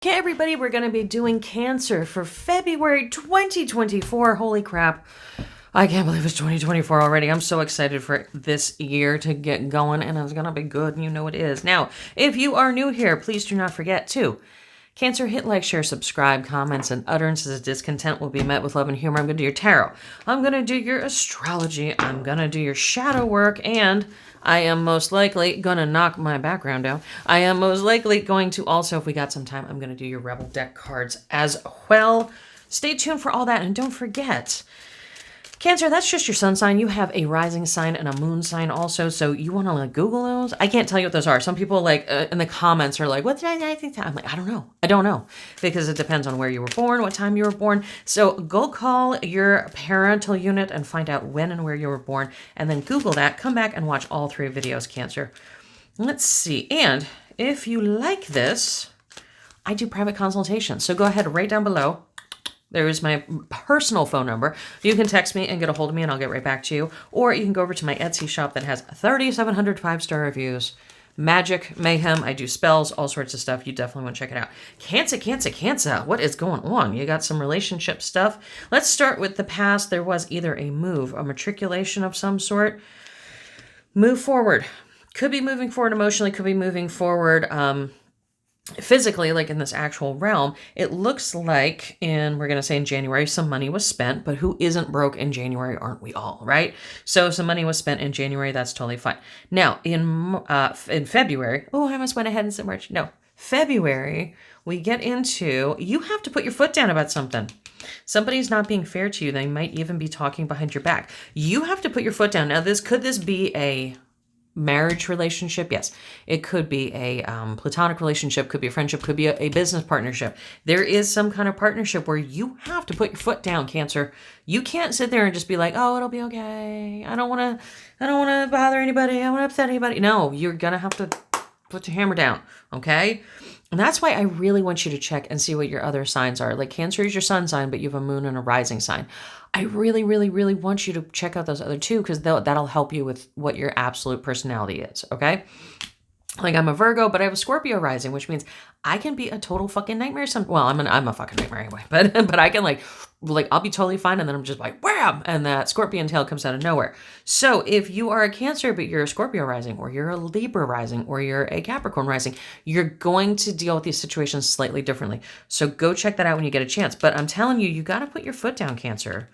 Okay, everybody, we're going to be doing Cancer for February 2024. Holy crap. I can't believe it's 2024 already. I'm so excited for this year to get going, and it's going to be good, and you know it is. Now, if you are new here, please do not forget to Cancer, hit like, share, subscribe, comments, and utterances of discontent will be met with love and humor. I'm going to do your tarot. I'm going to do your astrology. I'm going to do your shadow work, and I am most likely going to knock my background down. I am most likely going to also, if we got some time, I'm going to do your Rebel deck cards as well. Stay tuned for all that, and don't forget, Cancer, that's just your sun sign. You have a rising sign and a moon sign also, so you want to like Google those. I can't tell you what those are. Some people like in the comments are like, "What's rising sign?" I'm like, I don't know. I don't know because it depends on where you were born, what time you were born. So go call your parental unit and find out when and where you were born, and then Google that. Come back and watch all 3 videos, Cancer. Let's see. And if you like this, I do private consultations. So go ahead right down below. There is my personal phone number. You can text me and get a hold of me and I'll get right back to you. Or you can go over to my Etsy shop that has 3,700 5-star reviews. Magic, mayhem, I do spells, all sorts of stuff. You definitely want to check it out. Cancer, Cancer, Cancer. What is going on? You got some relationship stuff. Let's start with the past. There was either a move, a matriculation of some sort. Move forward. Could be moving forward emotionally, could be moving forward physically, like in this actual realm. It looks like we're going to say in January, some money was spent, but who isn't broke in January? Aren't we all, right? So some money was spent in January. That's totally fine. Now in February, oh, I must went ahead and said March. No, February, we get into, you have to put your foot down about something. Somebody's not being fair to you. They might even be talking behind your back. You have to put your foot down. Now could this be a marriage relationship? Yes. It could be a platonic relationship, could be a friendship, could be a business partnership. There is some kind of partnership where you have to put your foot down, Cancer. You can't sit there and just be like, oh, it'll be okay. I don't want to bother anybody. I don't want to upset anybody. No, you're going to have to put your hammer down. Okay. And that's why I really want you to check and see what your other signs are. Like Cancer is your sun sign, but you have a moon and a rising sign. I really, really, really want you to check out those other 2 because that'll help you with what your absolute personality is, okay? Like I'm a Virgo, but I have a Scorpio rising, which means I can be a total fucking nightmare. Well, I'm a fucking nightmare anyway, but I can like I'll be totally fine, and then I'm just like wham, and that scorpion tail comes out of nowhere. So if you are a Cancer, but you're a Scorpio rising, or you're a Libra rising, or you're a Capricorn rising, you're going to deal with these situations slightly differently. So go check that out when you get a chance. But I'm telling you, you got to put your foot down, Cancer.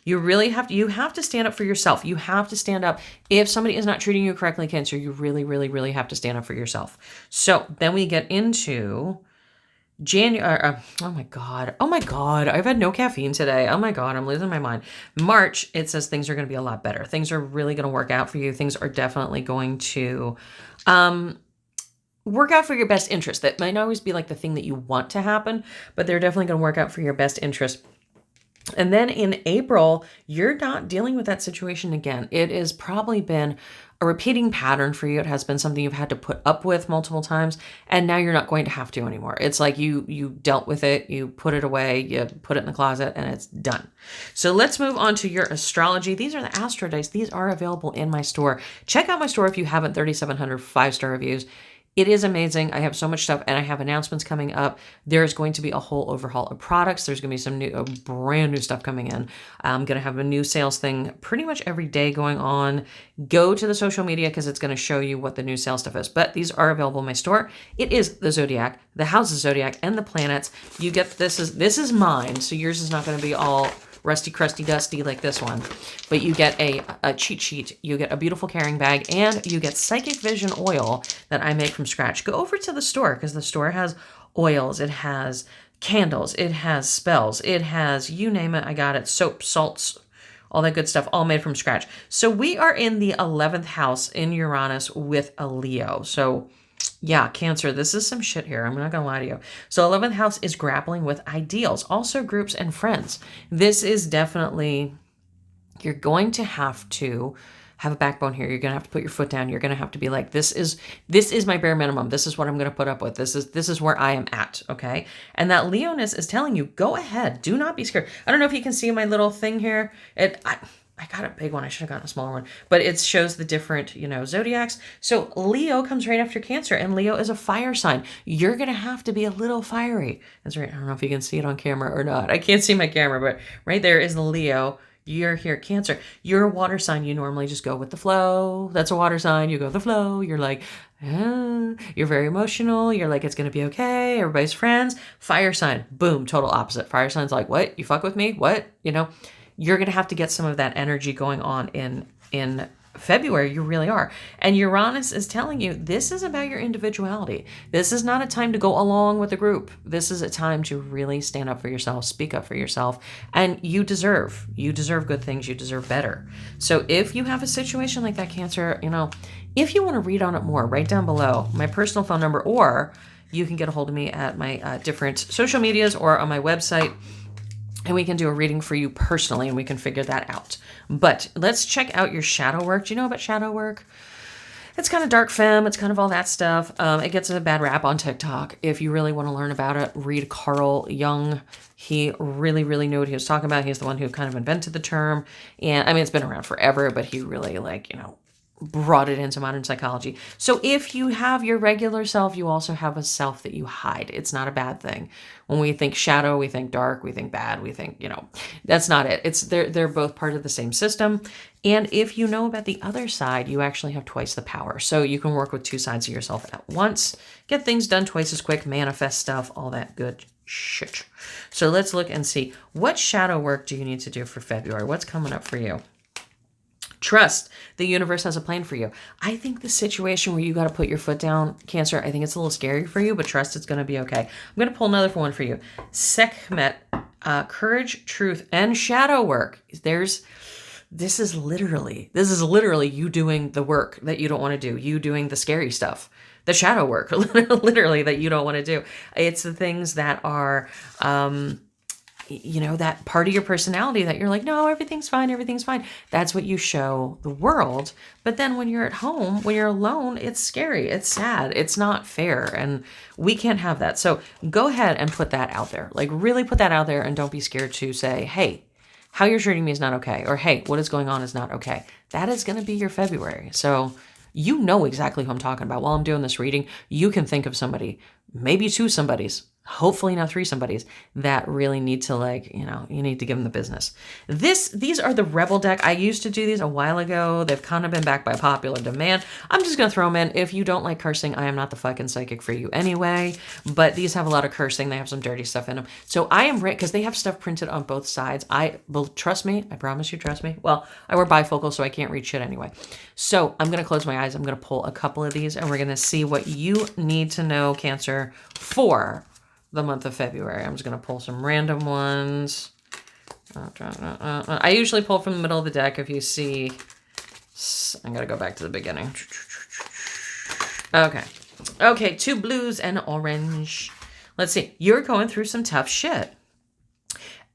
You really have to, you have to stand up for yourself. You have to stand up. If somebody is not treating you correctly, Cancer, you really, really, really have to stand up for yourself. So then we get into January. Oh my God. I've had no caffeine today. Oh my God. I'm losing my mind. March, it says things are going to be a lot better. Things are really going to work out for you. Things are definitely going to, work out for your best interest. That might not always be like the thing that you want to happen, but they're definitely going to work out for your best interest. And then in April, you're not dealing with that situation again. It has probably been a repeating pattern for you. It has been something you've had to put up with multiple times, and now you're not going to have to anymore. It's like you dealt with it, you put it away, you put it in the closet, and it's done. So let's move on to your astrology. These are the Astro Dice. These are available in my store. Check out my store if you haven't. 3,700 5-star reviews. It is amazing. I have so much stuff, and I have announcements coming up. There's going to be a whole overhaul of products. There's going to be some brand new stuff coming in. I'm going to have a new sales thing pretty much every day going on. Go to the social media because it's going to show you what the new sales stuff is. But these are available in my store. It is the Zodiac, the House of Zodiac, and the planets. You get this is mine, so yours is not going to be all rusty, crusty, dusty like this one. But you get a cheat sheet, you get a beautiful carrying bag, and you get Psychic Vision oil that I make from scratch. Go over to the store because the store has oils, it has candles, it has spells, it has, you name it, I got it, soap, salts, all that good stuff, all made from scratch. So we are in the 11th house in Uranus with a Leo. So yeah, Cancer, this is some shit here. I'm not going to lie to you. So 11th house is grappling with ideals, also groups and friends. This is definitely, you're going to have a backbone here. You're going to have to put your foot down. You're going to have to be like, this is my bare minimum. This is what I'm going to put up with. This is where I am at. Okay. And that Leoness is telling you, go ahead. Do not be scared. I don't know if you can see my little thing here. I got a big one. I should have gotten a smaller one. But it shows the different, zodiacs. So Leo comes right after Cancer, and Leo is a fire sign. You're going to have to be a little fiery. That's right. I don't know if you can see it on camera or not. I can't see my camera, but right there is the Leo. You're here, Cancer. You're a water sign. You normally just go with the flow. That's a water sign. You go with the flow. You're like, you're very emotional. You're like, it's going to be okay. Everybody's friends. Fire sign. Boom. Total opposite. Fire sign's like, what? You fuck with me? What? You're going to have to get some of that energy going on in February. You really are. And Uranus is telling you this is about your individuality. This is not a time to go along with the group. This is a time to really stand up for yourself, speak up for yourself, and you deserve good things. You deserve better. So if you have a situation like that, Cancer, if you want to read on it more, write down below my personal phone number, or you can get a hold of me at my different social medias or on my website. And we can do a reading for you personally, and we can figure that out. But let's check out your shadow work. Do you know about shadow work? It's kind of dark femme. It's kind of all that stuff. It gets a bad rap on TikTok. If you really want to learn about it, read Carl Jung. He really, really knew what he was talking about. He's the one who kind of invented the term. And I mean, it's been around forever, but he really brought it into modern psychology. So if you have your regular self, you also have a self that you hide. It's not a bad thing. When we think shadow, we think dark, we think bad, we think, that's not it. It's they're both part of the same system. And if you know about the other side, you actually have twice the power. So you can work with two sides of yourself at once, get things done twice as quick, manifest stuff, all that good shit. So let's look and see, what shadow work do you need to do for February? What's coming up for you? Trust the universe has a plan for you. I think the situation where you got to put your foot down, Cancer, I think it's a little scary for you, but trust it's going to be okay. I'm going to pull another one for you. Sekhmet, courage, truth, and shadow work. This is literally you doing the work that you don't want to do. You doing the scary stuff, the shadow work, literally that you don't want to do. It's the things that are, that part of your personality that you're like, no, everything's fine. Everything's fine. That's what you show the world. But then when you're at home, when you're alone, it's scary. It's sad. It's not fair. And we can't have that. So go ahead and put that out there. Like really put that out there, and don't be scared to say, hey, how you're treating me is not okay. Or, hey, what is going on is not okay. That is going to be your February. So you know exactly who I'm talking about. While I'm doing this reading, you can think of somebody, maybe two somebodies, hopefully not three somebodies, that really need to you need to give them the business. These are the Rebel deck. I used to do these a while ago. They've kind of been backed by popular demand. I'm just going to throw them in. If you don't like cursing, I am not the fucking psychic for you anyway, but these have a lot of cursing. They have some dirty stuff in them. So I am because they have stuff printed on both sides. Trust me. I promise you, trust me. Well, I wear bifocal, so I can't read shit anyway. So I'm going to close my eyes. I'm going to pull a couple of these, and we're going to see what you need to know, Cancer, for the month of February. I'm just going to pull some random ones. I usually pull from the middle of the deck. If you see, I'm going to go back to the beginning. Okay, two blues and orange. Let's see. You're going through some tough shit.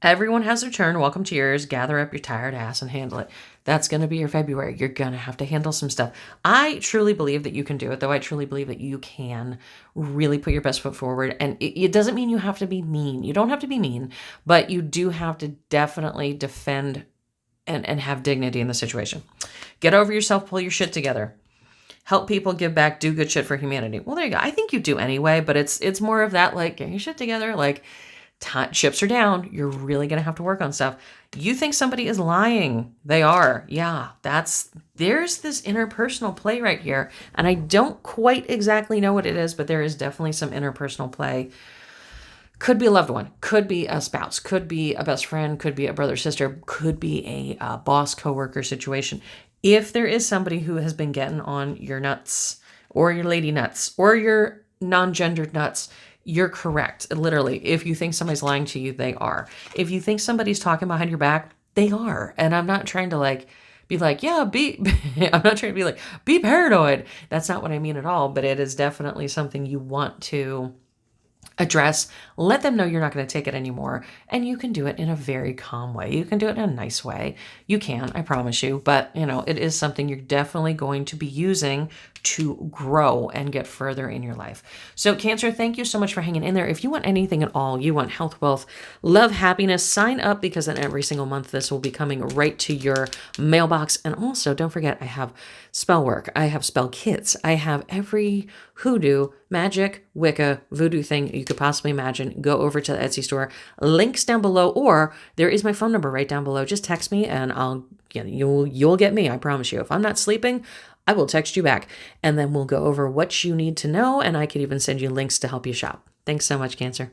Everyone has their turn. Welcome to yours. Gather up your tired ass and handle it. That's going to be your February. You're going to have to handle some stuff. I truly believe that you can do it, though. I truly believe that you can really put your best foot forward. And it doesn't mean you have to be mean. You don't have to be mean, but you do have to definitely defend and have dignity in the situation. Get over yourself. Pull your shit together. Help people, give back, do good shit for humanity. Well, there you go. I think you do anyway, but it's more of that, like, get your shit together, like, chips are down. You're really going to have to work on stuff. You think somebody is lying. They are. Yeah, there's this interpersonal play right here. And I don't quite exactly know what it is, but there is definitely some interpersonal play. Could be a loved one, could be a spouse, could be a best friend, could be a brother, sister, could be a boss, coworker situation. If there is somebody who has been getting on your nuts, or your lady nuts, or your non-gendered nuts, you're correct. Literally, if you think somebody's lying to you, they are. If you think somebody's talking behind your back, they are. And I'm not trying to be like, yeah, I'm not trying to be like, be paranoid. That's not what I mean at all. But it is definitely something you want to address, let them know you're not going to take it anymore. And you can do it in a very calm way. You can do it in a nice way. You can, I promise you. But, it is something you're definitely going to be using to grow and get further in your life. So Cancer, thank you so much for hanging in there. If you want anything at all, you want health, wealth, love, happiness, sign up, because then every single month this will be coming right to your mailbox. And also don't forget, I have spell work. I have spell kits. I have every hoodoo, magic, Wicca, voodoo thing you could possibly imagine. Go over to the Etsy store. Links down below, or there is my phone number right down below. Just text me and you'll get me. I promise you. If I'm not sleeping, I will text you back, and then we'll go over what you need to know, and I could even send you links to help you shop. Thanks so much, Cancer.